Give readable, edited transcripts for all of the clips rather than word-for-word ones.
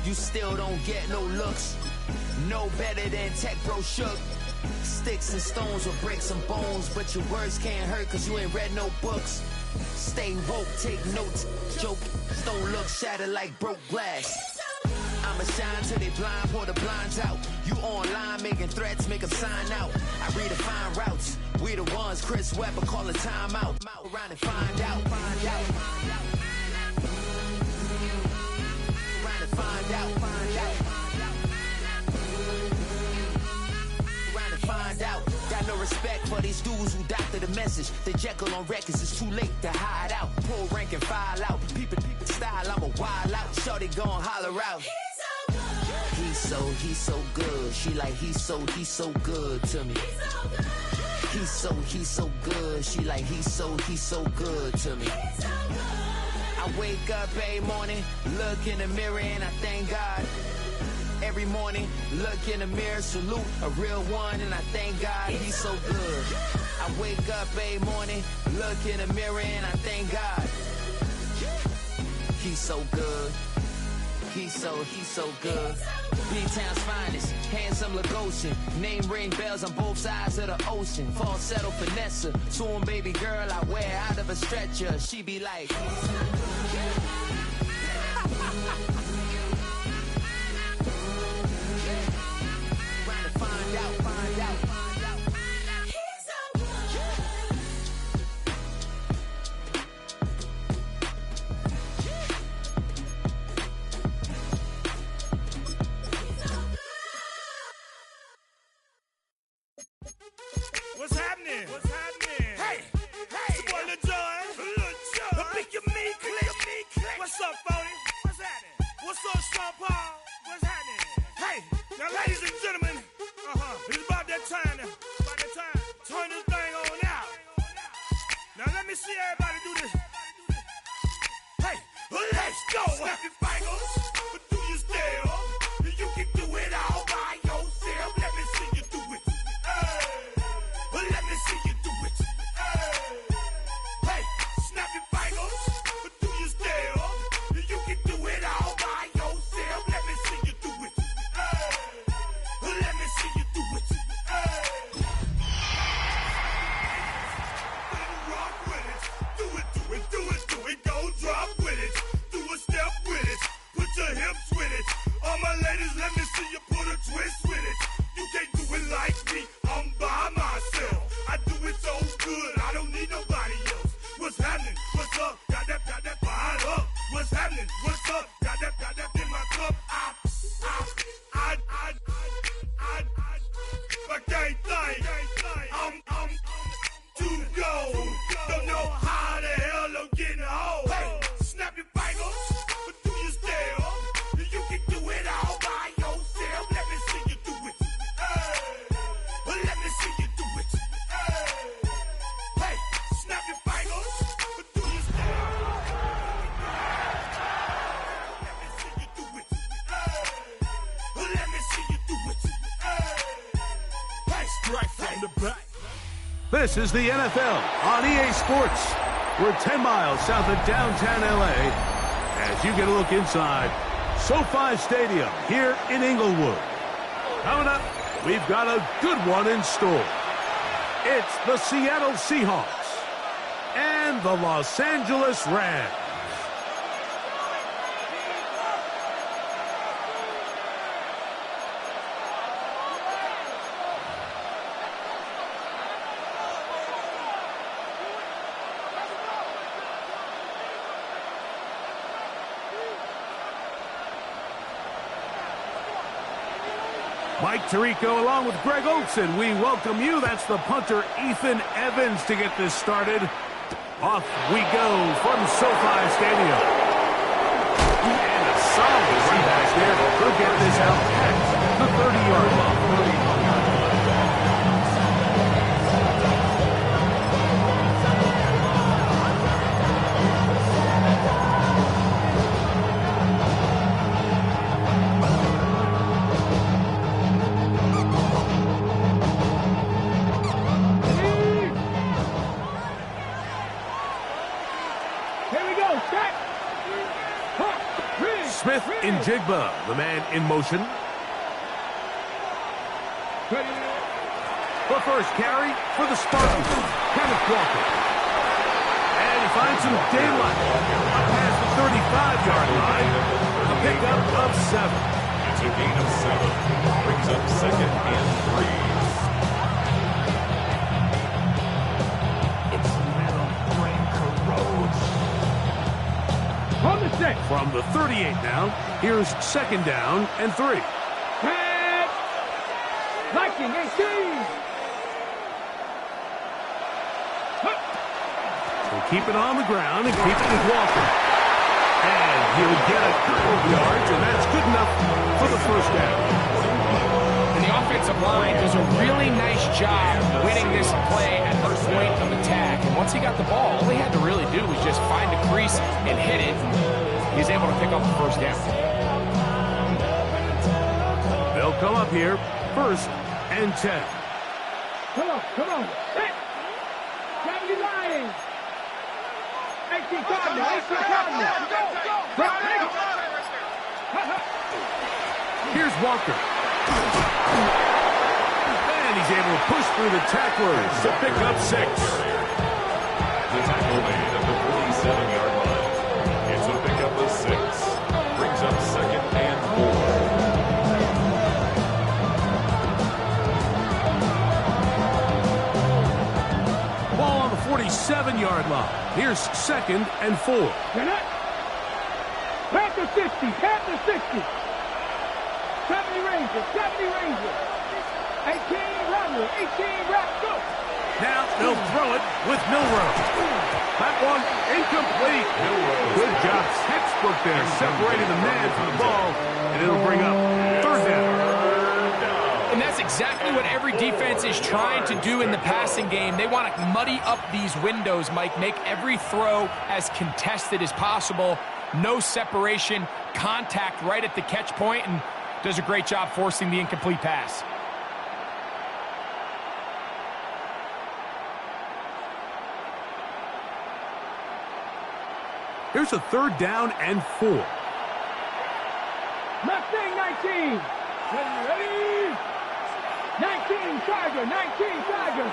you still don't get no looks. No better than Tech Bro Shook. Sticks and stones or bricks and bones, but your words can't hurt cause you ain't read no books. Stay woke, take notes, joke, don't look shattered like broke glass. I'ma shine till they blind, pour the blinds out. You online making threats, make them sign out. I redefine routes, we the ones Chris Webber call a timeout. Around and find out, find out. Around and find out, find out. Around and find out. Got no respect for these dudes who doctor the message. The Jekyll on records, it's too late to hide out. Pull rank and file out. People style, I'm a wild out. Shorty gon' holler out. He's so good. She like he's so good to me. He's so good. She like he's so good to me. I wake up every morning, look in the mirror and I thank God. Every morning, look in the mirror, salute a real one and I thank God he's so good. I wake up every morning, look in the mirror and I thank God. He's so good. He's so good. B-Town's finest, handsome Lagosian. Name ring bells on both sides of the ocean. Falsetto finesse, soon baby girl I wear out of a stretcher. She be like trying to find out. What's happening? What's happening? Hey, it's your boy Lil Jon. The Pick Your Me Click. What's up, Phony? What's happening? What's up, Sean Paul? What's happening? Hey, now ladies and gentlemen, it's about that time now. About that time. Turn this thing on out. Now let me see everybody do this. Hey, let's go. Snap your fingers, but do you still? You can do it all by yourself. Let me see you do it. Let me see you do it. Hey, snap your fingers, but do you still? You can do it all by yourself. Let me see you do it. Let me see you do it. Rock with it. Do it. Go drop with it. Do a step with it. Put your hips with it. All my ladies, let me see you put a twist with it. You can't do it like me. I'm by myself. I do it so good, I don't need nobody else. What's happening? What's up? Got that fired up. What's happening? What's up? Got that in my cup. I can't think. I'm too go. Don't know how the hell I'm getting home. Hey, snap your fingers, but do you still? You can do it all by yourself. Let me see you do it. Let me see you do it. Hey, snap your fingers, but do you still? Let me see you do it. Let me see you do it. Hey, strike from the back. This is the NFL on EA Sports. We're 10 miles south of downtown LA as you get a look inside SoFi Stadium here in Inglewood. Coming up, we've got a good one in store. It's the Seattle Seahawks and the Los Angeles Rams. Mike Tirico along with Greg Olson. We welcome you. That's the punter, Ethan Evans, to get this started. Off we go from SoFi Stadium. And a solid run back there. He'll get this out at the 30-yard line. Smith in Jigba, the man in motion. The first carry for the Spartans, Kenneth Walker. And he finds some daylight up past the 35-yard line. A pickup of 7. It's a gain of 7. Brings up 2nd and 3. Its metal brain corrodes. From the 6. From the 38 now, here's 2nd down and 3. Pass! Viking 18! He'll keep it on the ground and keep it with Walker. And he'll get a couple of yards, and that's good enough for the first down. And the offensive line does a really nice job winning this play at the point of attack. And once he got the ball, all he had to really do was just find a crease and hit it. He's able to pick up the first down. They'll come up here, 1st and 10. Come on, come on. Hey! Grab your line! 18 Cardinal, 18 Cardinal. Go! Here's Walker. And he's able to push through the tacklers to pick up 6. The tackle made at the 47-yard line. It's a pickup of 6. Brings up 2nd and 4. Ball on the 47-yard line. Here's 2nd and 4. Panther 60, Panther 60. 70 Rangers, 70 Rangers. 18 Rattler, 18 Rattler, go. Now they'll throw it with Milrow. That one incomplete. Good job, textbook there, separating the man from the ball, and it'll bring up 3rd down. And that's exactly what every defense is trying to do in the passing game. They want to muddy up these windows, Mike, make every throw as contested as possible. No separation, contact right at the catch point, and does a great job forcing the incomplete pass. Here's a 3rd down and 4. Mustang 19. Ready? 19 Tiger, 19 Tiger.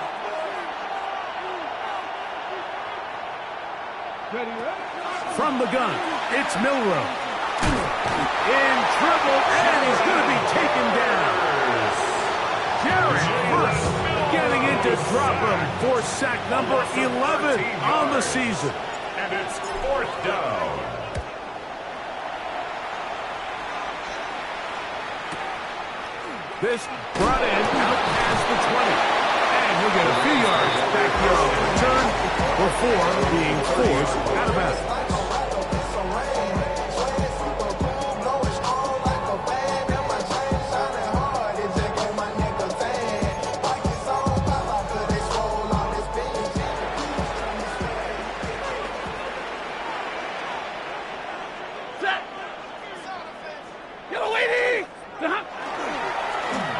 Ready? From the gun, it's Milrow. In trouble, and he's going to be taken down. Jared Hurst getting in to drop him for sack number 11 on the season. And it's 4th down. This brought in out past the 20. And he'll get a few yards back here on the return before being forced out of bounds.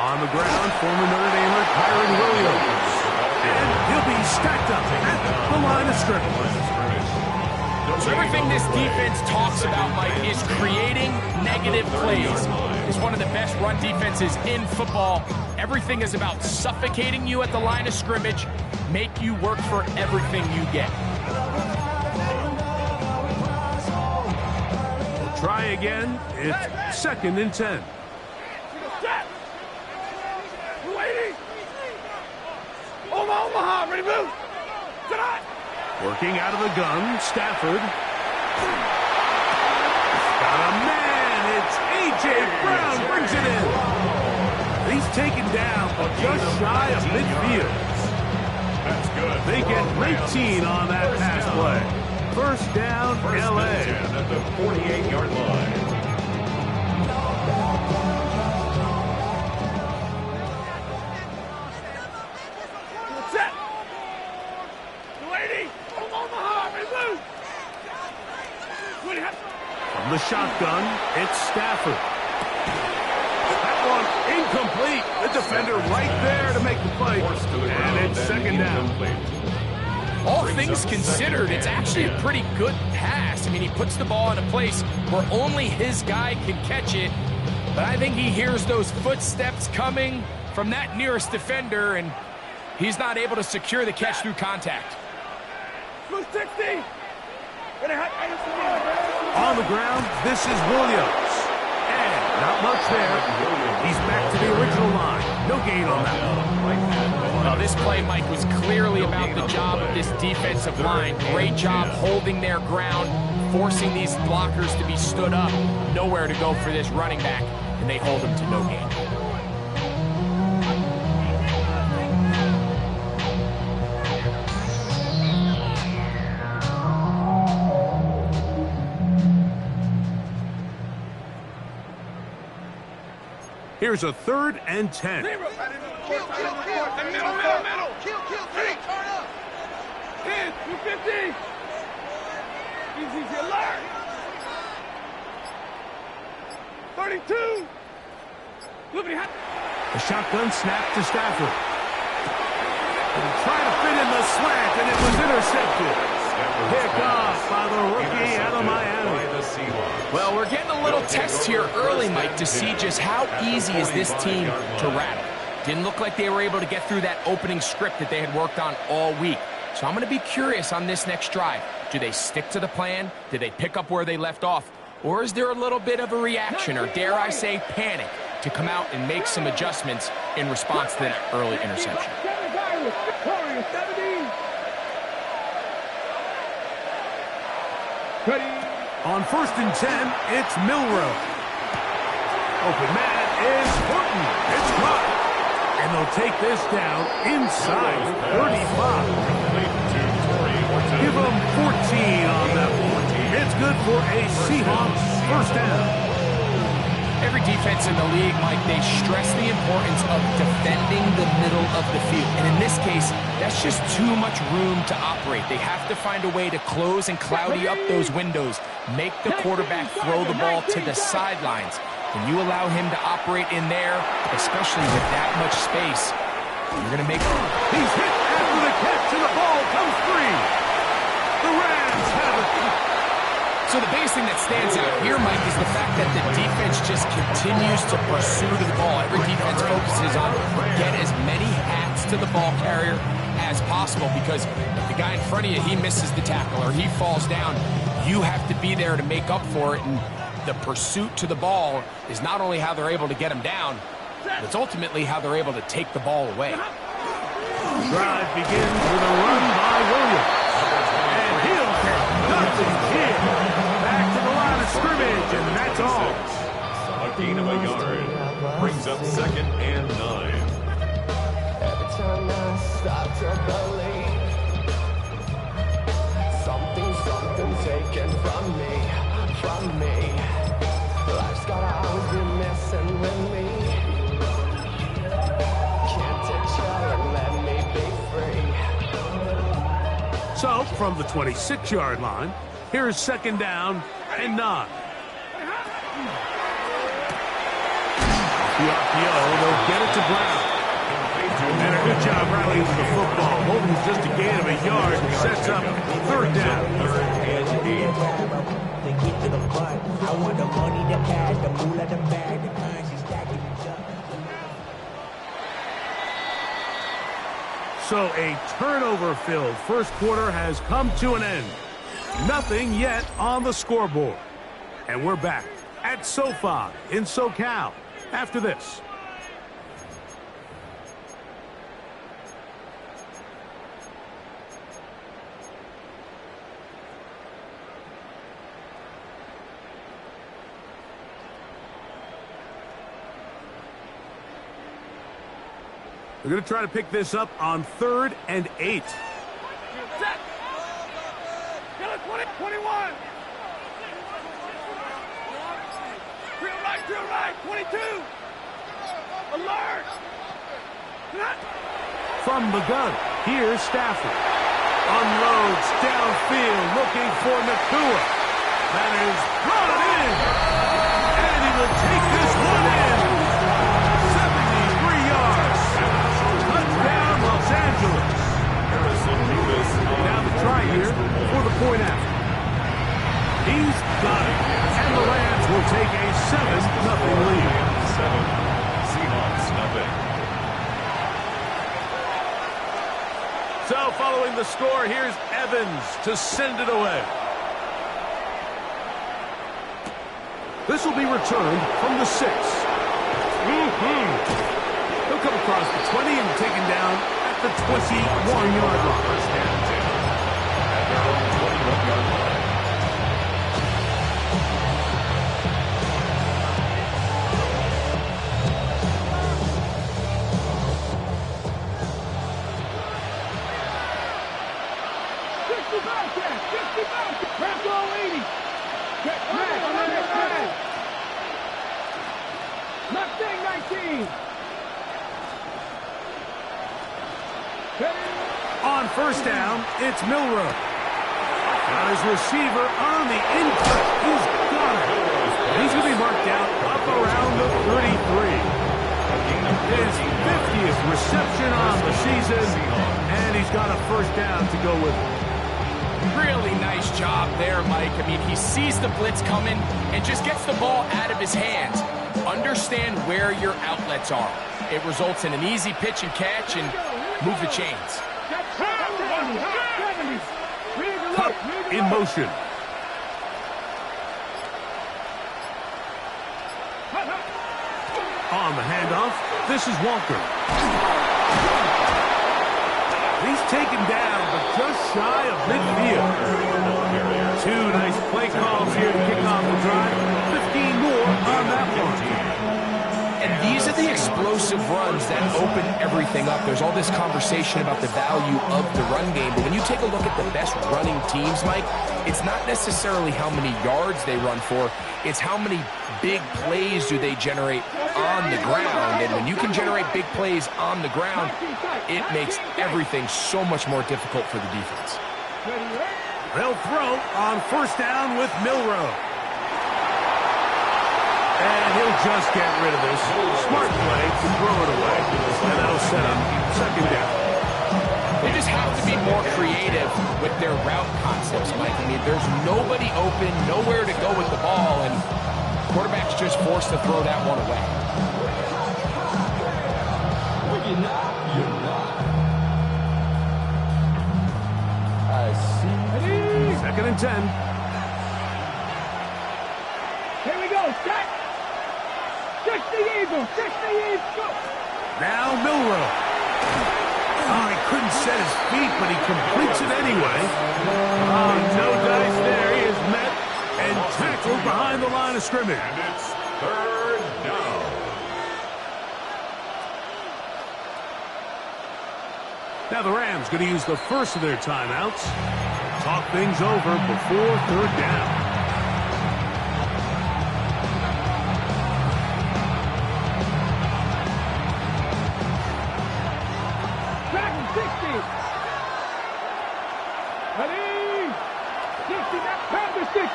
On the ground, former Notre Damer Kyron Williams. And he'll be stacked up at the line of scrimmage. So everything this defense talks about, Mike, is creating negative plays. It's one of the best run defenses in football. Everything is about suffocating you at the line of scrimmage, make you work for everything you get. We'll try again. It's 2nd and 10. Omaha, ready to move. Tonight. Working out of the gun, Stafford. Got a man. It's A.J. Brown brings it in. He's taken down, but just shy of midfield. That's good. They get 19 on that pass play. 1st down, L.A. 10 at the 48-yard line. From the shotgun, it's Stafford. That one incomplete. The defender right there to make the play. And it's 2nd down. all things considered, it's actually a pretty good pass. I mean, he puts the ball in a place where only his guy can catch it, but I think he hears those footsteps coming from that nearest defender, and he's not able to secure the catch through contact. On the ground, this is Williams. And not much there. He's back to the original line. No gain on that one. Well, this play, Mike, was clearly about the job of this defensive line. Great job holding their ground, forcing these blockers to be stood up. Nowhere to go for this running back, and they hold him to no gain. Here's a 3rd and 10. Middle. Kill. Turn up. 10, 250. Easy, alert. 32. The shotgun snap to Stafford. And trying to fit in the slant, and it was intercepted. Pick off by the rookie out of Miami. Well, we're getting a little test here early, Mike, to see just how easy is this team to rattle. Didn't look like they were able to get through that opening script that they had worked on all week. So I'm going to be curious on this next drive. Do they stick to the plan? Do they pick up where they left off? Or is there a little bit of a reaction, or dare I say panic, to come out and make some adjustments in response to that early interception? On 1st and 10, it's Milrow. Open man is Horton. It's caught. And they'll take this down inside 35. Give them 14 on that one. It's good for a Seahawks 1st down. Every defense in the league, Mike, they stress the importance of defending the middle of the field. And in this case, that's just too much room to operate. They have to find a way to close and cloudy up those windows, make the quarterback throw the ball to the sidelines. When you allow him to operate in there, especially with that much space, you're going to make... He's hit after the catch, and the ball comes free. The Rams have it. So the biggest thing that stands out here, Mike, is the fact that the defense just continues to pursue the ball. Every defense focuses on get as many hats to the ball carrier as possible, because if the guy in front of you, he misses the tackle or he falls down, you have to be there to make up for it. And the pursuit to the ball is not only how they're able to get him down, but it's ultimately how they're able to take the ball away. Drive begins with a run by Williams. And he'll take nothing here. Back to the line of scrimmage, and that's all. A gain of a yard brings up 2nd and 9. Every time I start to believe something taken from me. Life's gotta always be messing with me. Can't take you and let me be free. So, from the 26-yard line, here's 2nd down and 9. The RPO, they'll get it to Brown. And a good job rallying to the football. Holding just a gain of a yard and sets up 3rd down. 3rd and 8. To get to the butt, I want the money, the cash, the moolah, the bag, the currency stacking each up. So a turnover-filled 1st quarter has come to an end. Nothing yet on the scoreboard. And we're back at SoFi in SoCal after this. We're going to try to pick this up on 3rd and 8. Set. 21. Drill right. 22. Alert. From the gun, here's Stafford. Unloads downfield, looking for Nakua. That is brought in. And he will take this one in. 73 yards. Touchdown, Los Angeles. Harrison Davis. Now following the score, here's Evans to send it away. This will be returned from the 6. He'll come across the 20 and taken down at the 21-yard line. First down, 10. At their own 21-yard line. On first down, it's Milroe. Got his receiver on the in-cut. He's got it. He's going to be marked down up around the 33. His 50th reception on the season, and he's got a first down to go with it. Really nice job there, Mike. I mean, he sees the blitz coming and just gets the ball out of his hands. Understand where your outlets are. It results in an easy pitch and catch and move the chains. Cup in motion. On the handoff, this is Walker. He's taken down, but just shy of midfield. 2 nice play calls here to kick off the drive. 15 more on that one. And these are the explosive runs that open everything up. There's all this conversation about the value of the run game, but when you take a look at the best running teams, Mike, it's not necessarily how many yards they run for, it's how many big plays do they generate on the ground. And when you can generate big plays on the ground, it makes everything so much more difficult for the defense. They'll throw on first down with Milroe. And he'll just get rid of this. Smart play to throw it away. And that'll set up second down. They just have to be more creative with their route concepts, Mike. I mean, there's nobody open, nowhere to go with the ball, and quarterback's just forced to throw that one away. You're not. I see. Second and 10. Here we go, set. 60 Eagles, go. Now Milroe. Oh, he couldn't set his feet, but he completes it anyway. Oh, no dice there. He is met and tackled behind the line of scrimmage. And it's third down. Now the Rams going to use the first of their timeouts. Talk things over before third down.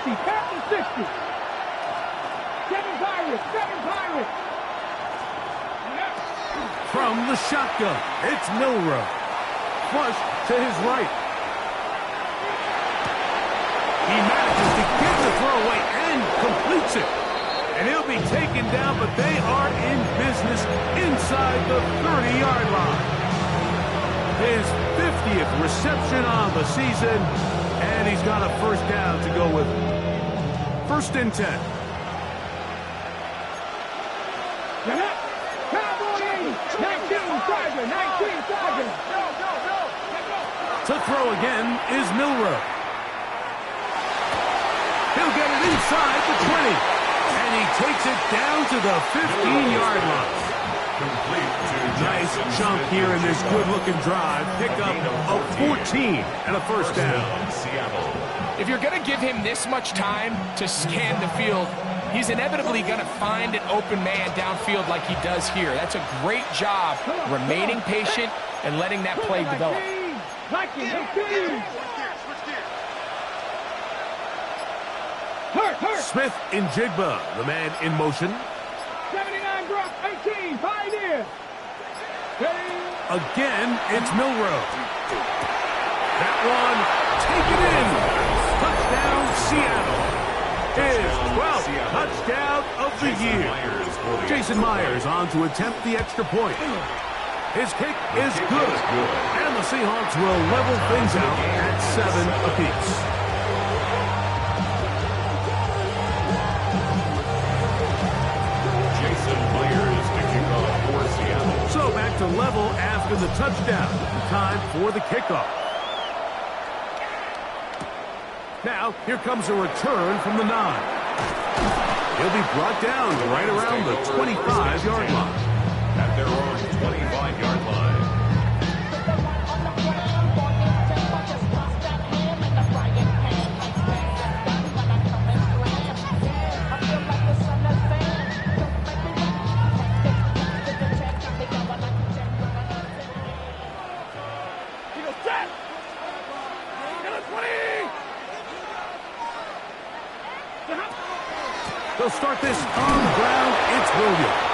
Captain 60. Seven Pirates. From the shotgun, it's Milroe. Flush to his right. He manages to get the throw away and completes it. And he'll be taken down, but they are in business inside the 30-yard line. His 50th reception on the season, and he's got a first down to go with it. First and 10. Cowboy 80. 19 Tiger. To throw again is Milroe. He'll get it inside the 20. And he takes it down to the 15-yard line. Complete to Nice jump here in this good-looking drive. Pick up of 14 and a first down. Seattle. If you're going to give him this much time to scan the field, he's inevitably going to find an open man downfield like he does here. That's a great job remaining patient and letting that play develop. Smith in Jigba, the man in motion. 79 Brock, 18, Pioneer. Again, it's Milroe. That one, taken in. Touchdown, Seattle. His 12th touchdown of the year. Jason Myers on to attempt the extra point. His kick is good. And the Seahawks will level things out at 7 apiece. So back to level after the touchdown. Time for the kickoff. Now, here comes a return from the 9. He'll be brought down right around the 25-yard line. At their own 25-yard line. They'll start this on the ground. It's Williams.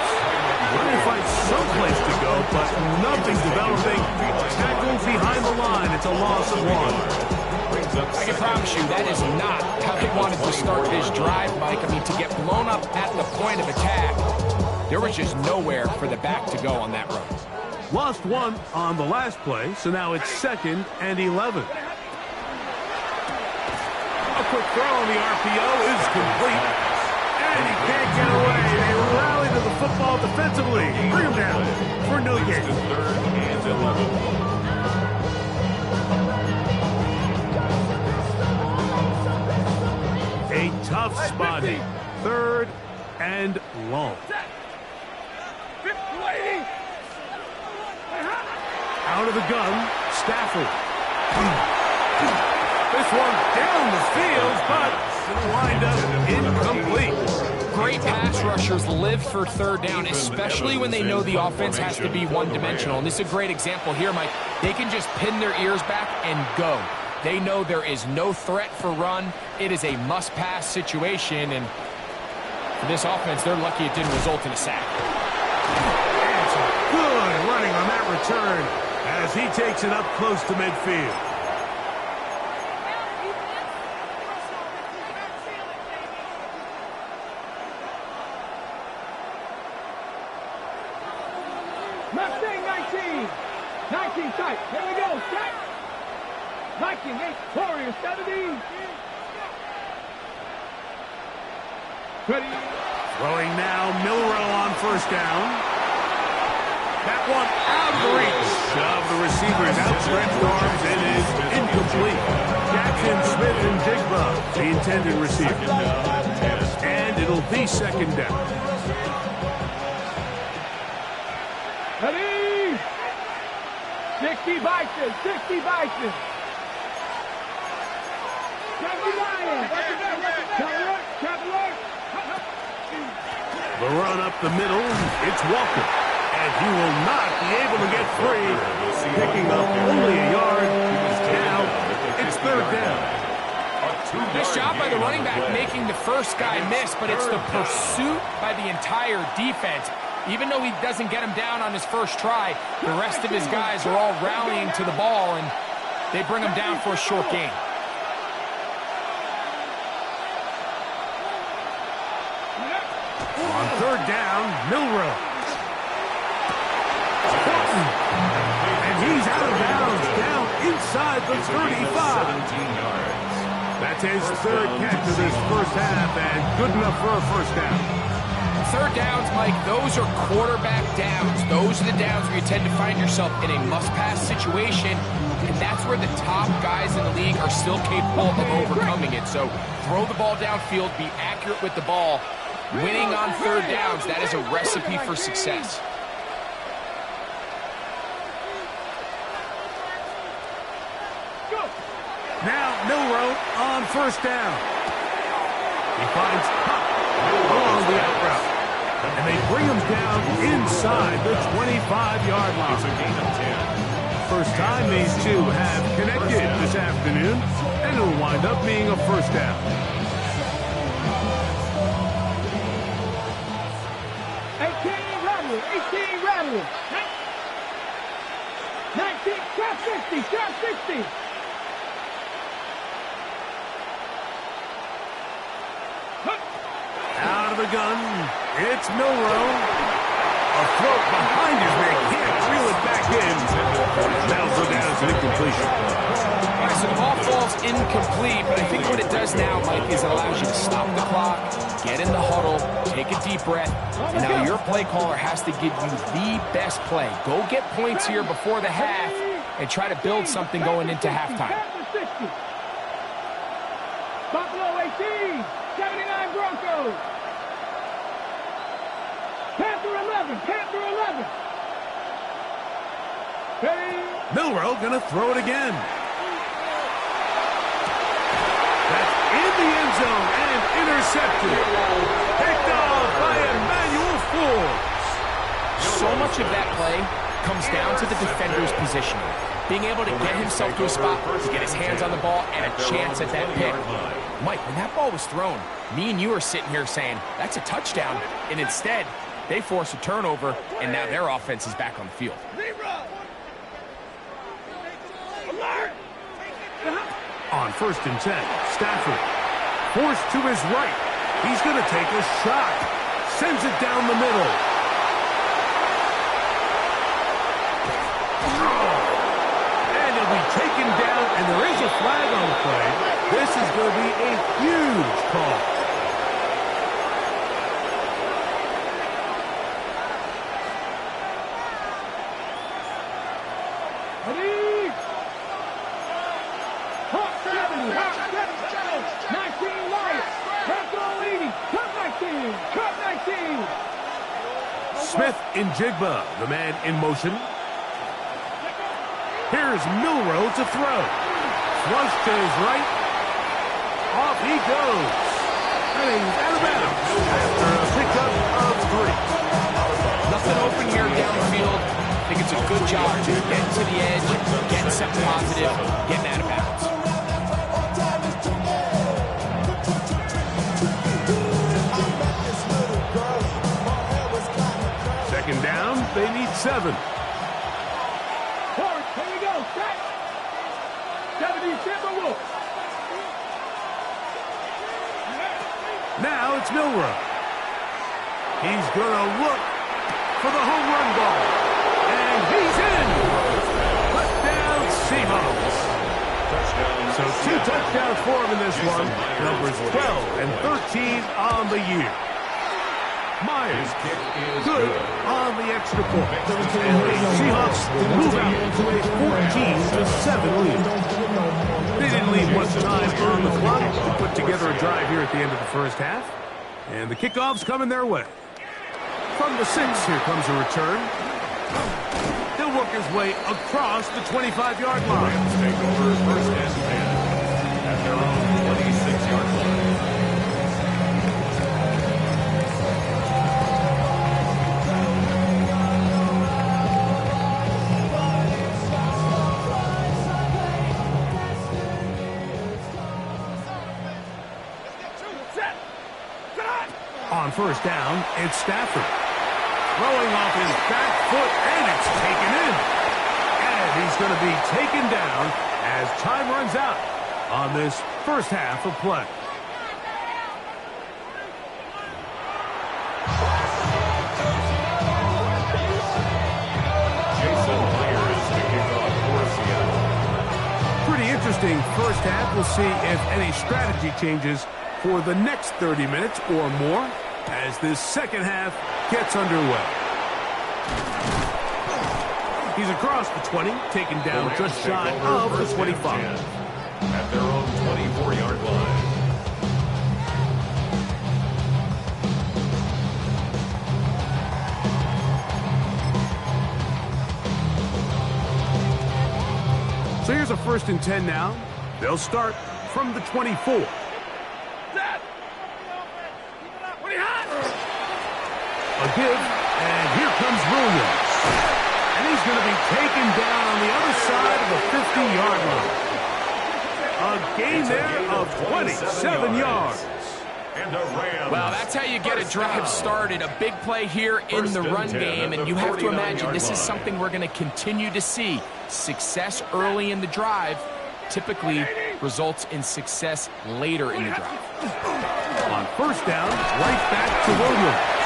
Running fight someplace to go, but nothing developing. Tackled behind the line. It's a loss of 1. I can promise you that is not how they wanted to start this drive, Mike. I mean, to get blown up at the point of attack, there was just nowhere for the back to go on that run. Lost 1 on the last play, so now it's 2nd and 11. A quick throw on the RPO is complete. And he can't get away. They rally to the football defensively. Bring him down for no gain. 3rd and 11. A tough spot here. 3rd and long. Out of the gun, Stafford. This one down the field, but it'll wind up incomplete. Great pass rushers live for 3rd down, especially when they know the offense has to be one-dimensional. And this is a great example here, Mike. They can just pin their ears back and go. They know there is no threat for run. It is a must-pass situation, and for this offense, they're lucky it didn't result in a sack. And some good running on that return as he takes it up close to midfield. Mustang 19. 19 tight. Here we go. Set. Viking 8. Warrior 17. Ready. Throwing now, Milrow on 1st down. That one out of the reach of the receiver's outstretched arms. It is incomplete. Jackson, Smith, and Jigba, the intended receiver. And it'll be 2nd down. Ready. 60 Bison. 60 Bison. 70 Lions. The run up the middle, it's Walker. And he will not be able to get free. Picking up only a yard. Now, it's 3rd down. Nice job by the running back making the first guy miss, but it's the pursuit by the entire defense. Even though he doesn't get him down on his first try, the rest of his guys are all rallying to the ball, and they bring him down for a short gain. On 3rd down, Milrow. And he's out of bounds, down inside the 35. 17 yards. That's his 3rd catch of this first half, and good enough for a 1st down. 3rd downs, Mike, those are quarterback downs. Those are the downs where you tend to find yourself in a must-pass situation, and that's where the top guys in the league are still capable of overcoming it. So throw the ball downfield, be accurate with the ball. Winning on 3rd downs, that is a recipe for success. Now Milrow on 1st down. He finds Huck along the out route. And they bring him down inside the 25-yard line. It's a gain of 10. First time these two have connected this afternoon, and it'll wind up being a 1st down. 18 Rattler. 19, trap 60, trap 60. Out of the gun, it's Milrow. A throw behind his man, can't reel it back. incomplete, but I think what it does now, Mike, is it allows you to stop the clock, get in the huddle, take a deep breath, and now your play caller has to give you the best play. Go get points here before the half and try to build something going into halftime. Buffalo 18, 79 Broncos. Panther 11, Panther 11. Milroe gonna throw it again. That's in the end zone and intercepted. Picked off by Emmanuel Forbes. So much of that play comes down to the defender's positioning. Being able to get himself to a spot to get his hands on the ball and a chance at that pick. Mike, when that ball was thrown, me and you are sitting here saying, that's a touchdown. And instead, they force a turnover, and now their offense is back on the field. On 1st and 10, Stafford forced to his right. He's going to take a shot. Sends it down the middle. And he'll be taken down, and there is a flag on the play. This is going to be a huge call. Smith in Jigba, the man in motion. Here's Milroe to throw. Flush to his right. Off he goes. And he's out of bounds after a pickup of 3. Nothing open here downfield. I think it's a good job just getting to the edge, getting something positive, getting out of bounds. Second down, they need 7. Forward, here we go, set. 70 Timberwolves. Now it's Milroe. He's going to look for the home run ball. And he's in. Touchdown, Seahawks. So 2 touchdowns for him in this one. Numbers 12 and 13 on the year. Myers good on the extra point. And the Seahawks move out to a 14-7 lead. They didn't leave much time on the clock to put together a drive here at the end of the first half. And the kickoff's coming their way. From the 6, here comes a return. He'll work his way across the 25-yard line. Rams take over 1st and 10 at their own 26-yard line. On 1st down, it's Stafford. Throwing off his back foot, and it's taken in. And he's going to be taken down as time runs out on this first half of play. Jason Myers to kick off for Seattle. Pretty interesting first half. We'll see if any strategy changes for the next 30 minutes or more as this second half gets underway. He's across the 20, taken down just shy of the 25. At their own 24-yard line. So here's a 1st and 10 now. They'll start from the 24. A give, and here comes Williams. And he's going to be taken down on the other side of the 50-yard line. A gain there of 27 yards. Well, that's how you get a drive started. A big play here in the run game, and you have to imagine this is something we're going to continue to see. Success early in the drive typically results in success later in the drive. On 1st down, right back to Williams.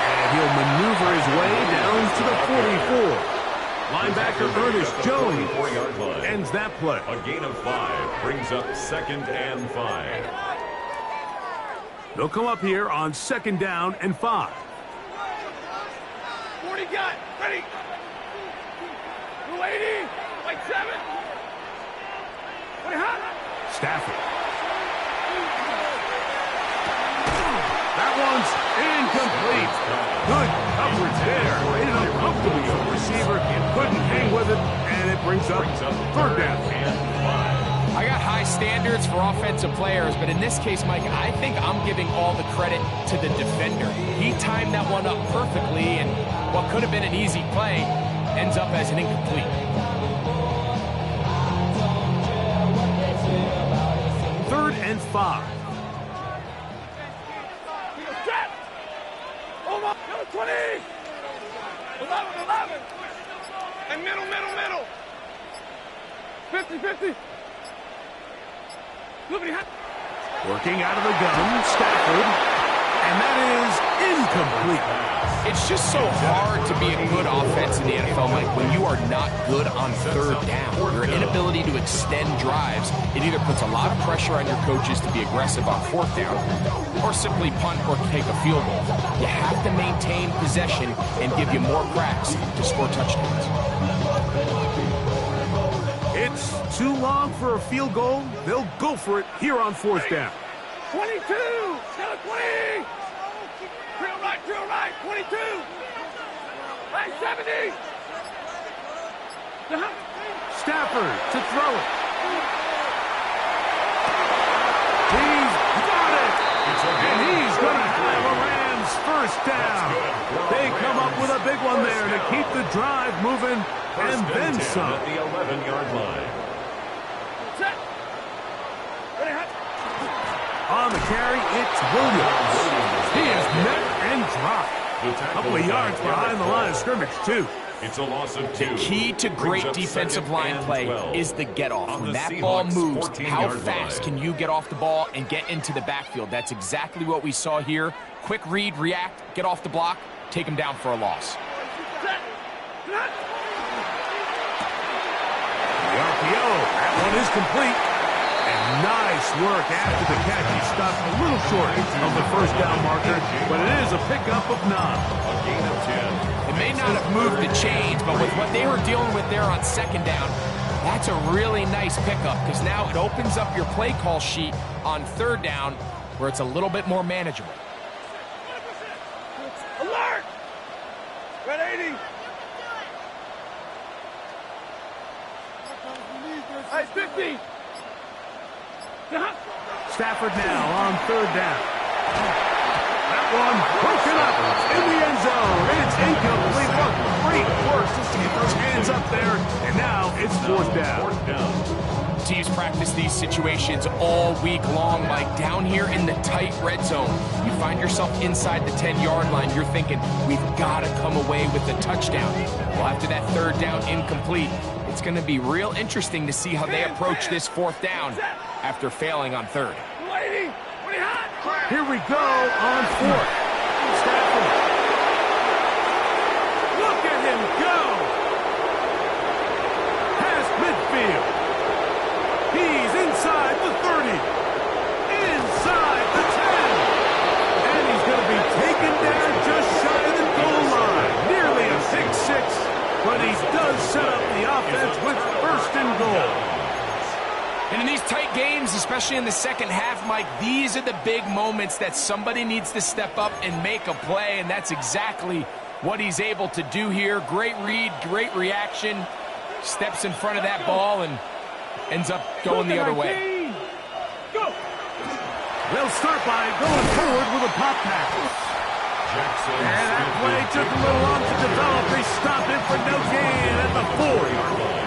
And he'll maneuver his way down to the 44. Linebacker Ernest Jones 44-yard line. ends that play. A gain of 5 brings up 2nd and 5. They'll come up here on 2nd down and 5. 40 got, ready. 280, like 7. 20 hot. Stafford. That one's incomplete. Good coverage there. Made it uncomfortable for the receiver. Couldn't hang with it, and it brings up 3rd down. I got high standards for offensive players, but in this case, Mike, I think I'm giving all the credit to the defender. He timed that one up perfectly, and what could have been an easy play ends up as an incomplete. 3rd and 5. Over, number 20. 11. And middle. 50. Working out of the gun, Stafford, and that is incomplete. It's just so hard to be a good offense in the NFL, Mike, when you are not good on 3rd down. Your inability to extend drives, it either puts a lot of pressure on your coaches to be aggressive on 4th down or simply punt or take a field goal. You have to maintain possession and give you more cracks to score touchdowns. It's too long for a field goal. They'll go for it here on 4th down. 22, another 20. Drill right, 22. Right, 70. Stafford to throw it. He's got it. And he's going to have a Rams 1st down. They come up with a big one there to keep the drive moving, and then some. At the 11-yard line. Set. Ready, hot. On the carry, it's Williams. He is met and dropped. A couple of yards behind the line of scrimmage, too. It's a loss of 2. The key to great defensive line play is the get-off. When that ball moves, how fast can you get off the ball and get into the backfield? That's exactly what we saw here. Quick read, react, get off the block, take him down for a loss. The RPO, that one is complete. And nice work after the catch. He stopped a little short of the 1st down marker, but it is a pickup of 9. A gain of 10. It may not have moved the chains, but with what they were dealing with there on 2nd down, that's a really nice pickup because now it opens up your play call sheet on 3rd down where it's a little bit more manageable. Alert! Red 80. Hey, 50. Stafford now on 3rd down. That one broken up in the end zone. It's incomplete. What great work just to get those hands up there. And now it's 4th down. Teams practice these situations all week long, Mike. Down here in the tight red zone, you find yourself inside the 10-yard line. You're thinking, we've got to come away with a touchdown. Well, after that 3rd down incomplete, it's going to be real interesting to see how they approach this 4th down after failing on 3rd. Here we go on 4th. Stafford. Look at him go. Past midfield. He's inside the 30. Inside the 10. And he's going to be taken down just shy of the goal line. Nearly a pick 6. But he does set up the offense with 1st and goal. And in these tight games, especially in the 2nd half, Mike, these are the big moments that somebody needs to step up and make a play, and that's exactly what he's able to do here. Great read, great reaction, steps in front of that ball and ends up going the other way. Go. They'll start by going forward with a pop pass. And that play took a little long to develop. They stop it for no gain at the 4-yard line.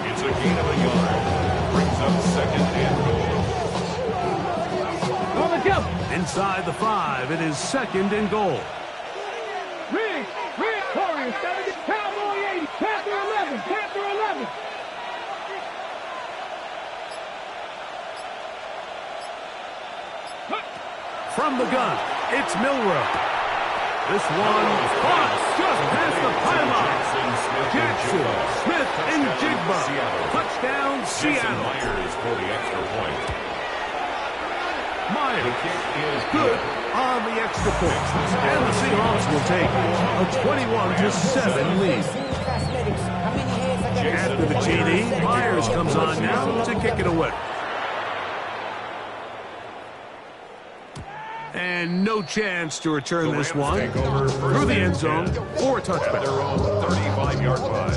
It's a gain of a yard. Brings up 2nd and goal. Inside the 5, it is 2nd and goal. Rig, Warriors 70, Cowboy 80, Panther 11. From the gun, it's Milrow. This one caught just past the pylon. Jackson Seattle. Myers for the extra point. Myers, The kick is good on the extra point. And the Seahawks will take a 21-7 lead. After the TD, Myers comes on now to kick it away. And no chance to return this one through the end zone or a touchback. Their own 35-yard line.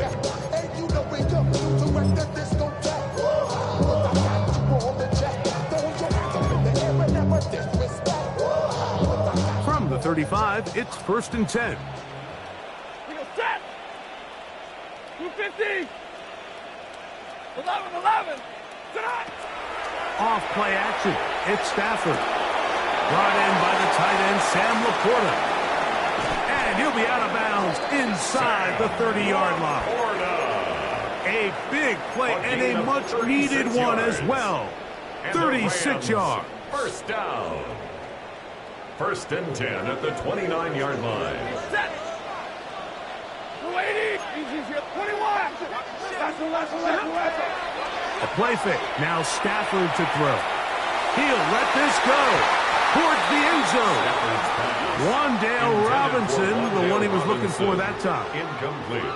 From the 35, it's 1st and 10. We go set. 250. 11. Off play action. It's Stafford. Brought in by the tight end, Sam Laporta. And he'll be out of bounds inside the 30-yard line. A big play and a much-needed one as well. 36 yards. First down. 1st and 10 at the 29-yard line. Set. 280. Easy. 21. Last. A play fake. Now Stafford to throw. He'll let this go towards the end zone. Wan'Dale Robinson, the one he was looking for that time. Incomplete.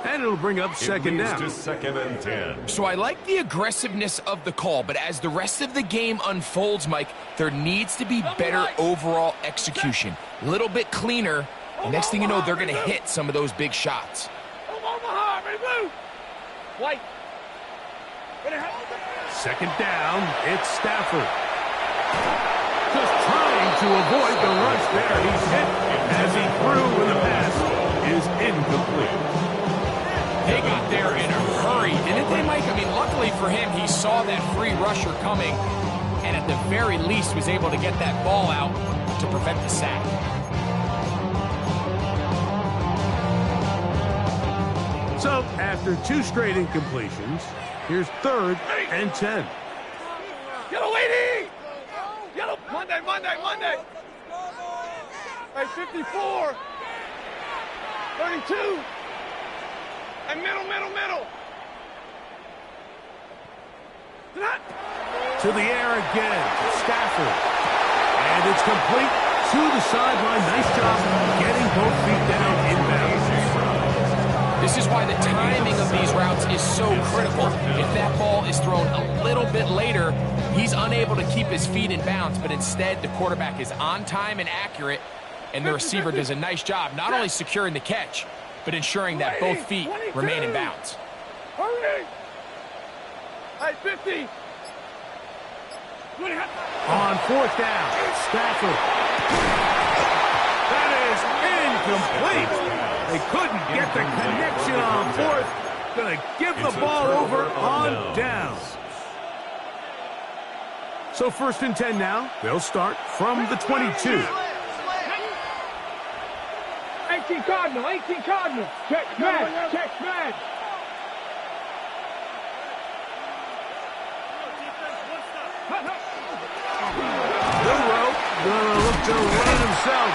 And it'll bring up second down. To 2nd and 10. So I like the aggressiveness of the call, but as the rest of the game unfolds, Mike, there needs to be better overall execution. A little bit cleaner. And next thing you know, they're going to hit some of those big shots. Omaha, remove. White. Second down, it's Stafford. Just trying to avoid the rush there. He's hit as he threw and the pass is incomplete. They got there in a hurry, didn't they, Mike? I mean, luckily for him, he saw that free rusher coming and at the very least was able to get that ball out to prevent the sack. So, after 2 straight incompletions, here's 3rd and 10. Yellow lady! Yellow. Monday. Hey, 54. 32. And middle. To the air again, Stafford. And it's complete to the sideline. Nice job getting both feet down inbounds. This is why the timing of these routes is so critical. If that ball is thrown a little bit later, he's unable to keep his feet in bounds, but instead the quarterback is on time and accurate, and the receiver does a nice job not only securing the catch, but ensuring that both feet remain in bounds. Hurry! Hey, 50. On 4th down, Stafford. That is incomplete. They couldn't get the connection on 4th. Gonna give the ball over on downs. So 1st and 10 now. They'll start from the 22. 18 Cardinal. Check man. Milrow gonna look to run himself.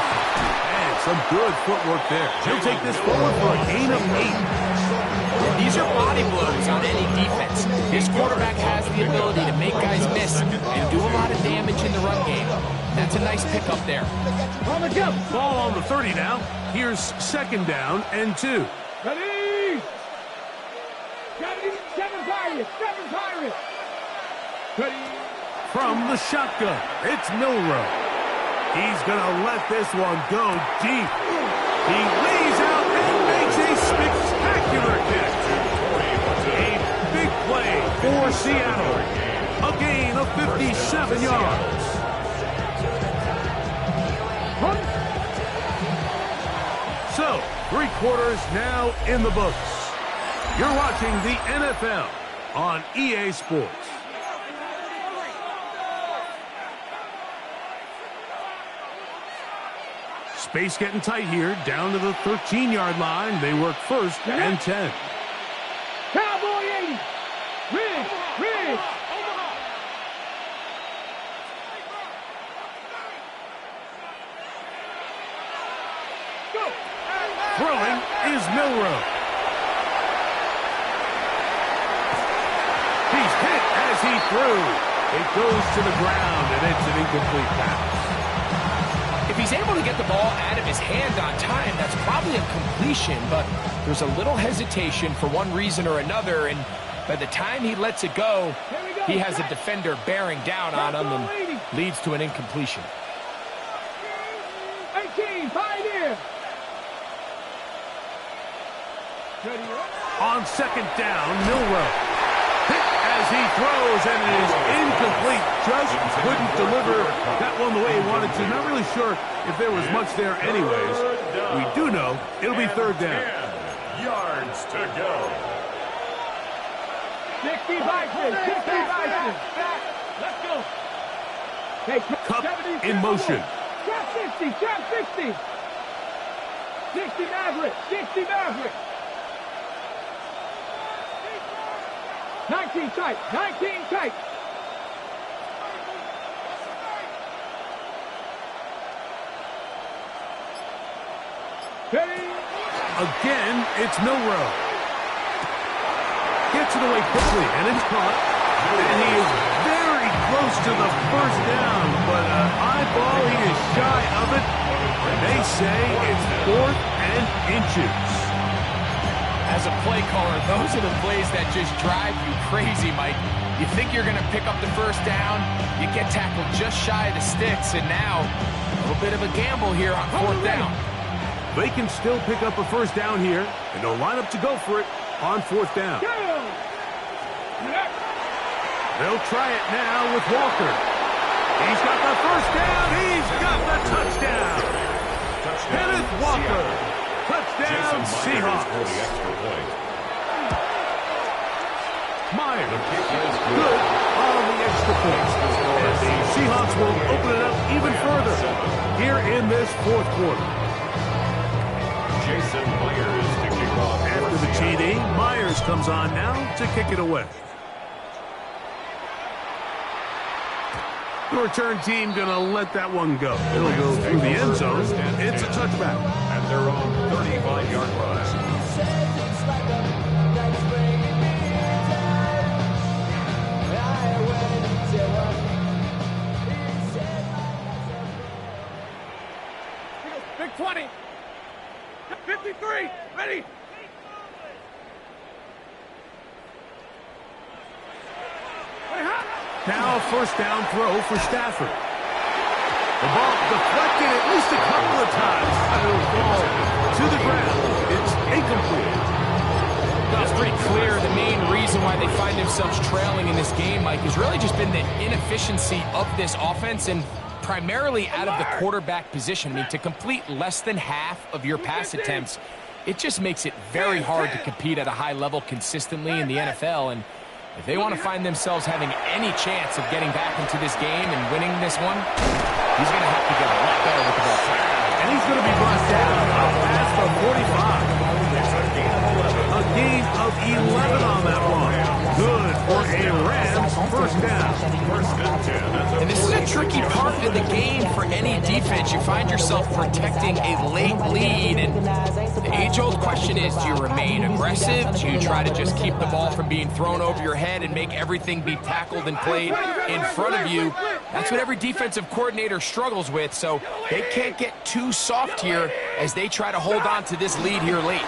And some good footwork there. He'll take this forward for a gain of 8. These are body blows on any defense. This quarterback has the ability to make guys miss and do a lot of damage in the run game. That's a nice pickup there. Ball on the 30 now. Here's 2nd down and 2. Ready? 7 Pirates. Ready? From the shotgun, it's Milrow. He's going to let this one go deep. He lays out and makes a spectacular catch. A big play for Seattle. A gain of 57 yards. So, 3 quarters now in the books. You're watching the NFL on EA Sports. Space getting tight here, down to the 13-yard line. They work 1st and 10. Cowboy 80. Ridge. Go. Throwing is Milrow. He's as he threw. It goes to the ground, and it's an incomplete pass. If he's able to get the ball out of his hand on time, that's probably a completion, but there's a little hesitation for one reason or another, and by the time he lets it go, he has a defender bearing down on him and leads to an incompletion. 18, Pioneer. On second down, Milroe. Hit as he throws, and it is incomplete. Just couldn't deliver that one the way he wanted to. Not really sure if there was much there anyways. We do know it'll be third down. 10 yards to go. 60 Bison. 60 Bison. Let's go. Hey, Cup in motion. Trap 60. Trap 60. 60 Maverick. 60 Maverick. 19 tight. 19 tight. Ready? Again, it's Milroe. Gets it away quickly, and it's caught. And he is very close to the first down, but an eyeball, he is shy of it. And they say it's 4th and inches. As a play caller, those are the plays that just drive you crazy, Mike. You think you're going to pick up the first down, you get tackled just shy of the sticks, and now a little bit of a gamble here on 4th down. They can still pick up a first down here, and they'll line up to go for it on 4th down. They'll try it now with Walker. He's got the first down. He's got the touchdown. Kenneth Walker. Touchdown, Seahawks. Myers. Good on the extra point. And the Seahawks will open it up even further here in this 4th quarter. Jason Myers to kick off. After the TD, Myers comes on now to kick it away. The return team going to let that one go. It'll go through the end zone. It's a touchback. At their own 35-yard line. Big 20. 53. Ready. Now a first down throw for Stafford. The ball deflected at least a couple of times. It'll fall to the ground. It's incomplete. It's pretty clear the main reason why they find themselves trailing in this game, Mike, has really just been the inefficiency of this offense and primarily out of the quarterback position. I mean, to complete less than half of your pass attempts, it just makes it very hard to compete at a high level consistently in the NFL. And if they want to find themselves having any chance of getting back into this game and winning this one, he's going to have to get a lot better with the ball. And he's going to be brought down up past the 45. A gain of 11 on that one. Good for a Rams first down. And this is a tricky part of the game for any defense. You find yourself protecting a late lead, and the age-old question is, do you remain aggressive? Do you try to just keep the ball from being thrown over your head and make everything be tackled and played in front of you? That's what every defensive coordinator struggles with, so they can't get too soft here as they try to hold on to this lead here late.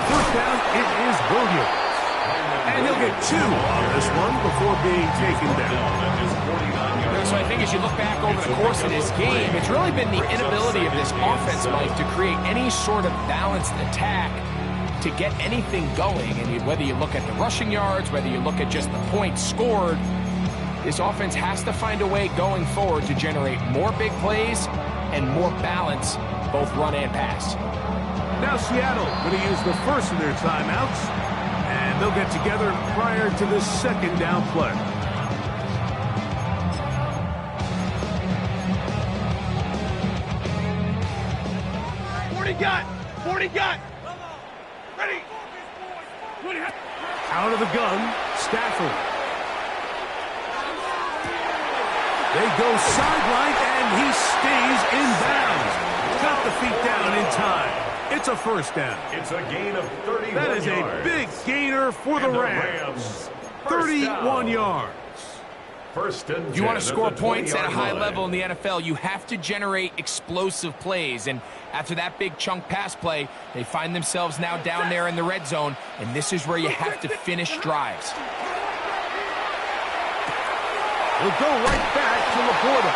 First down, it is Williams. And he'll get 2 on this one before being taken down. So I think as you look back over the course of this game, it's really been the inability of this offense, Mike, to create any sort of balanced attack to get anything going. And whether you look at the rushing yards, whether you look at just the points scored, this offense has to find a way going forward to generate more big plays and more balance, both run and pass. Now Seattle going to use the first of their timeouts, and they'll get together prior to the second down play. Forty got. Ready. Out of the gun, Stafford. They go sideline, and he stays in bounds. Got the feet down in time. It's a first down. It's a gain of 31 That is yards. a big gainer for the Rams. 31 yards. First and 10. If you want to score points at a high line. level in the NFL, you have to generate explosive plays. And after that big chunk pass play, they find themselves now down there in the red zone. And this is where you have to finish drives. He'll go right back to Laporta.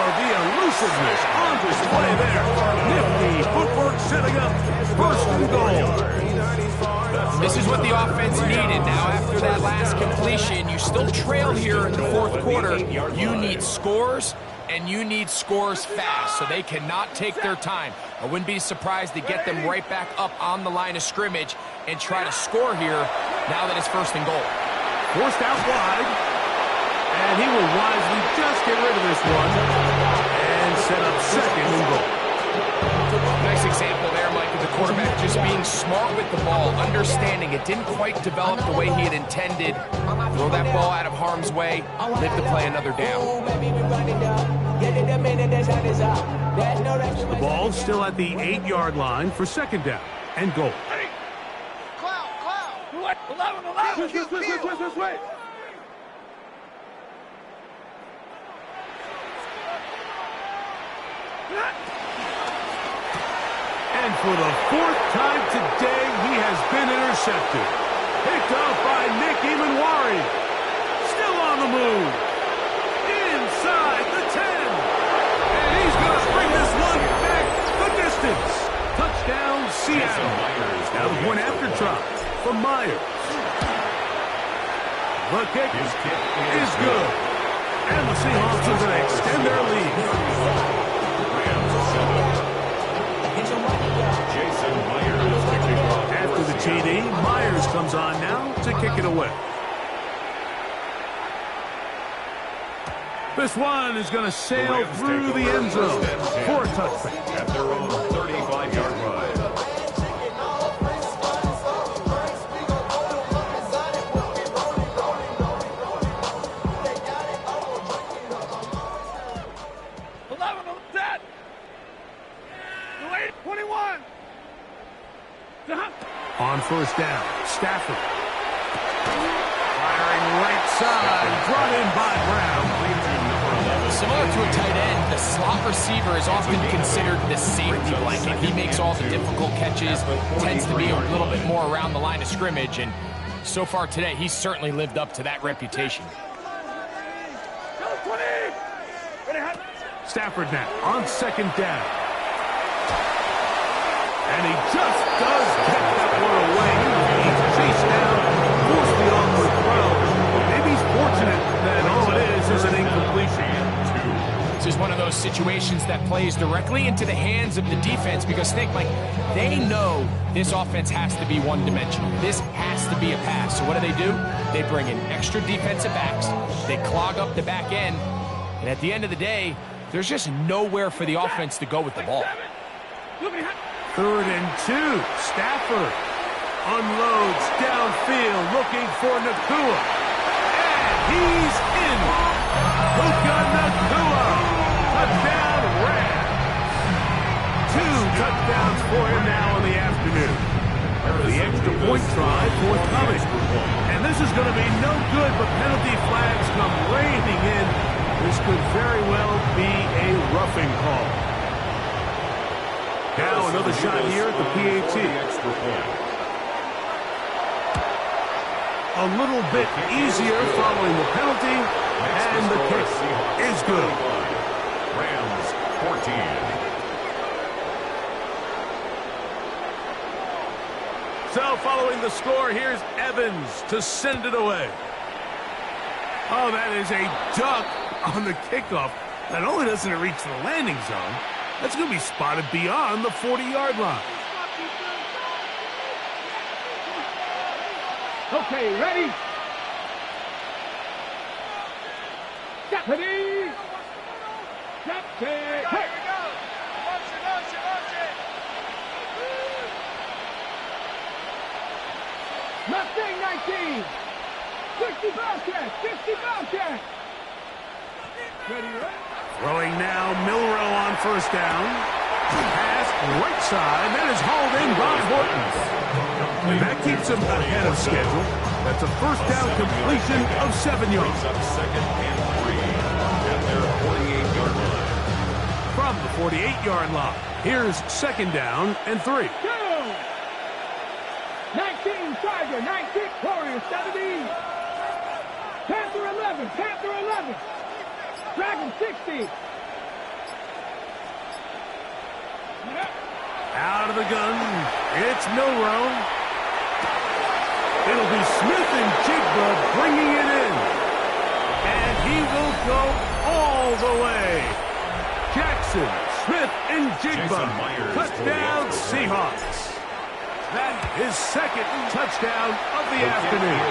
The elusiveness on display there. Nifty footwork setting up first and goal. This is what the offense needed. Now, after that last completion, you still trail here in the fourth quarter. You need scores, and you need scores fast, so they cannot take their time. I wouldn't be surprised to get them right back up on the line of scrimmage and try to score here now that it's first and goal. Forced out wide. And he will wisely just get rid of this one and set up second and goal. Nice example there, Mike, of the quarterback just being smart with the ball, understanding it didn't quite develop the way he had intended. Throw that ball out of harm's way, live to play another down. The ball still at the 8-yard line for second down and goal. Cloud. 11. Switch. And for the fourth time today, he has been intercepted. Picked off by Nick Emanwari. Still on the move. Inside the 10. And he's going to bring this one back the distance. Touchdown, Seattle. Now the point after try for Myers. The kick is good. And the Seahawks are going to extend their lead. After the TD, Myers comes on now to kick it away. This one is going to sail through the end zone for a touchdown. At their own 35-yard line. On first down, Stafford. Firing right side, brought in by Brown. Similar to a tight end, the slot receiver is often considered the safety blanket. He makes all the difficult catches, tends to be a little bit more around the line of scrimmage, and so far today, he's certainly lived up to that reputation. Stafford now on second down. And he just does get that one away. He's chased down, forced the awkward throw. Maybe he's fortunate that all it is an incompletion. This is one of those situations that plays directly into the hands of the defense because think, like, they know this offense has to be one-dimensional. This has to be a pass. So what do? They bring in extra defensive backs. They clog up the back end. And at the end of the day, there's just nowhere for the offense to go with the ball. 3rd and 2. Stafford unloads downfield looking for Nakua. And he's in. Puka Nakua. Touchdown Rams. 2 touchdowns for him now in the afternoon. The extra point try forthcoming. And this is going to be no good, but penalty flags come raining in. This could very well be a roughing call. Now another shot here at the PAT. A little bit easier following the penalty, and the kick is good. Rams 14. So following the score, here's Evans to send it away. Oh, that is a duck on the kickoff. Not only doesn't it reach the landing zone, that's going to be spotted beyond the 40-yard line. Okay, ready? Deputy! Deputy! Hey! Mustang 19! 60 Bobcat! 60 Bobcat! Ready, right? Throwing now, Milrow on first down. Pass right side. That is hauled in by Horton. And that keeps him ahead of schedule. That's a first down completion of 7 yards. Brings up 2nd and 3 at their 48-yard line. From the 48-yard line, here's 2nd down and 3. Go! 19 Tiger, 19 Warriors, 17. Panther 11, Panther 11. Dragon 60. Out of the gun, it's Milroe. It'll be Smith and Jigba bringing it in. And he will go all the way. Jackson, Smith, and Jigba. Touchdown, Seahawks. That is 2nd touchdown of the afternoon.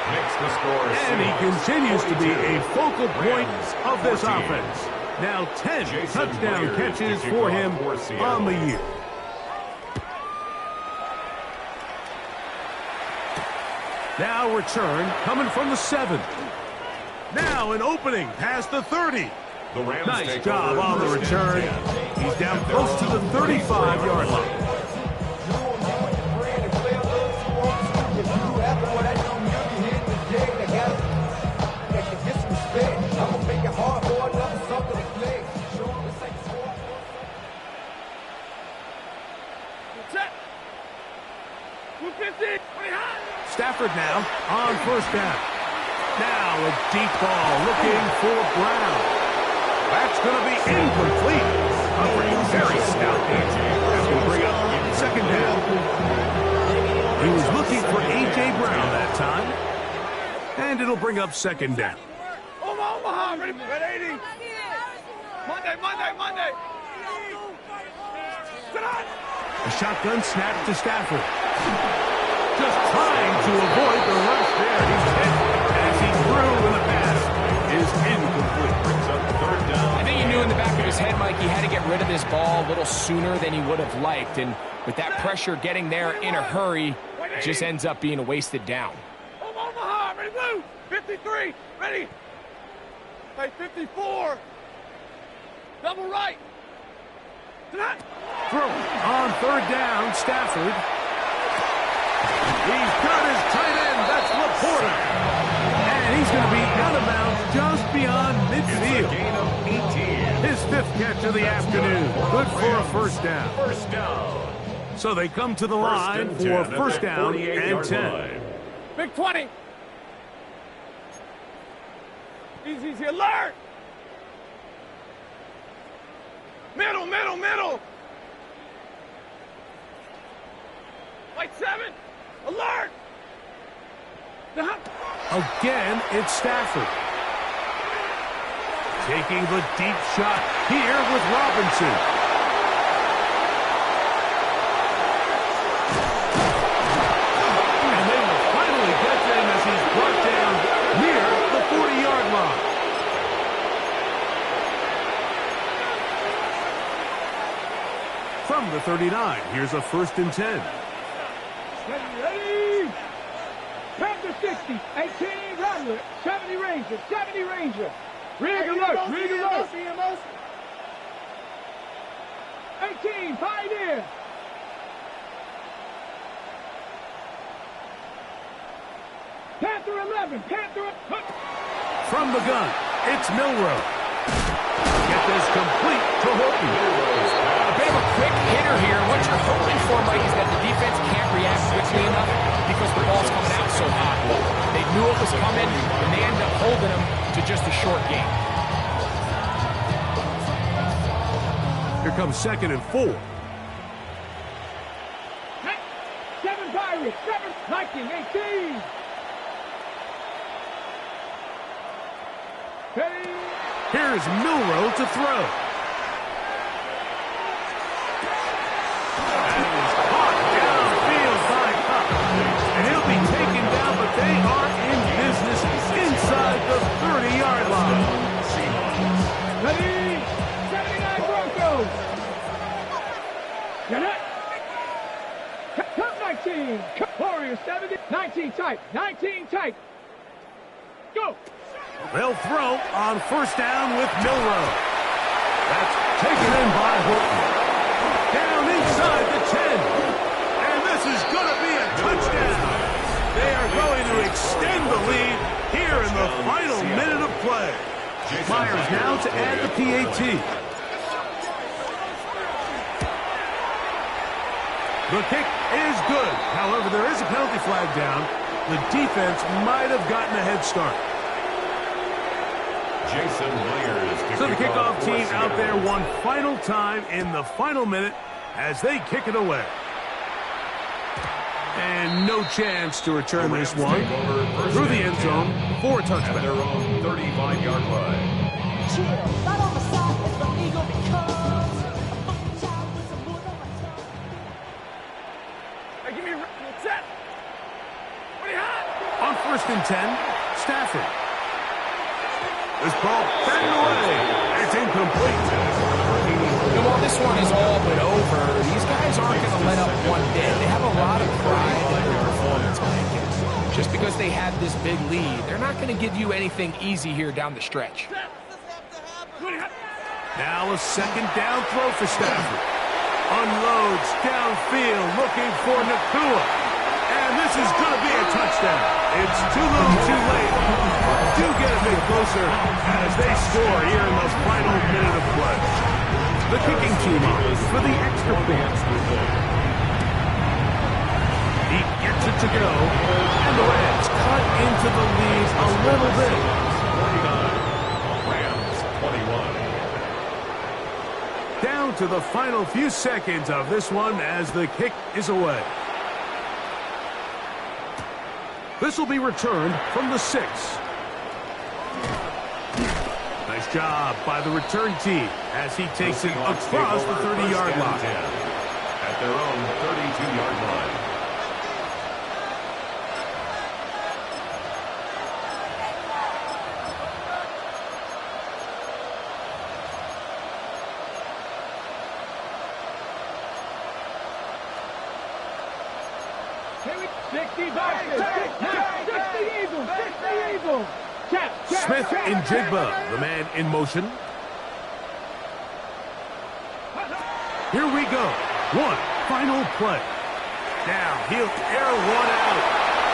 And he continues to be a focal point of this offense. Now 10 touchdown catches for him on the year. Now return coming from the 7. Now an opening past the 30. Nice job on the return. He's down close to the 35-yard line. Stafford now on first down. Now a deep ball looking for Brown. That's going to be incomplete. Covering very stout. That's going to bring up 2nd down. He was looking for A.J. Brown that time. And it'll bring up 2nd down. Omaha, ready for 80. Monday. A shotgun snap to Stafford. Just trying to avoid the rush there. He's hit as he threw and the pass is incomplete. Brings up 3rd down. I think he knew in the back of his head, Mike, he had to get rid of this ball a little sooner than he would have liked. And with that pressure getting there in a hurry, it just ends up being a wasted down. Omaha, ready, blue. 53, ready. Hey, 54. Double right. Throwing on 3rd down, Stafford. He's got his tight end, that's Laporta. And he's going to be out of bounds just beyond midfield. Gain of 18. His 5th catch of the afternoon. Good for a first down. First down. So they come to the line for first down and 10. Line. Big 20. Easy, alert. Middle. White 7. Alert. Again, it's Stafford. Taking the deep shot here with Robinson. And they will finally get to him as he's brought down near the 40-yard line. From the 39, here's a 1st and 10. Ready. Panther 60, 18 Rattler, 70 Ranger, 70 Ranger. Rig alert. 18 Pioneer. Panther 11, Panther. From the gun, it's Milroe. Get this complete to Horton. A bit of a quick hitter here. What you're hoping for, Mike, is that the defense can't react quickly enough because the ball's coming out so hot. They knew it was coming, and they ended up holding them to just a short game. Here comes 2nd and 4. 7 Pirates, 7, 19, 18. Here's Milroe to throw. That is caught downfield by Cup. And he'll be taken down, but they are in business inside the 30-yard line. Ready? 79 Broncos. Get it? Cut 19. Warriors 70. 19 tight. 19 tight. Go. They'll throw on first down with Milroe. That's taken in by Horton. Down inside the 10. And this is going to be a touchdown. play. Myers now to add the PAT. The kick is good. However, there is a penalty flag down. The defense might have gotten a head start. Jason Myers. So the kickoff team out there one final time in the final minute as they kick it away. And no chance to return this one through the end zone for a touchback. At their own 35-yard line. Hey, give me a set. What do you have? On 1st and 10, Stafford. This ball batted away. It's incomplete. And while this one is all but over, these guys aren't going to let up one bit. They have a lot of pride in their performance, Mike. Just because they had this big lead, they're not going to give you anything easy here down the stretch. Now a second down throw for Stafford. Unloads downfield looking for Nakua. And this is going to be a touchdown. It's too little too late. Do get a bit closer as they score here in the final minute of play. The kicking team on for the extra point. He gets it to go. And the Rams cut into the lead a little bit. 49. Rams 21. Down to the final few seconds of this one as the kick is away. This will be returned from the 6. Nice job by the return team as he takes it across the 30-yard line. At their own 32-yard line. Smith in Jigba, the man in motion. Here we go. One final play. Now he'll air one out.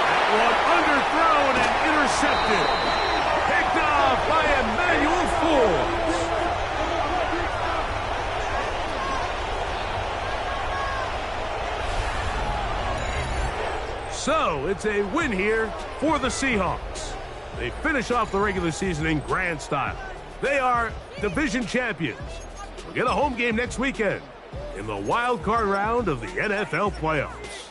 That one underthrown and intercepted. Picked off by Emmanuel Forbes. So it's a win here for the Seahawks. They finish off the regular season in grand style. They are division champions. We'll get a home game next weekend in the wild card round of the NFL playoffs.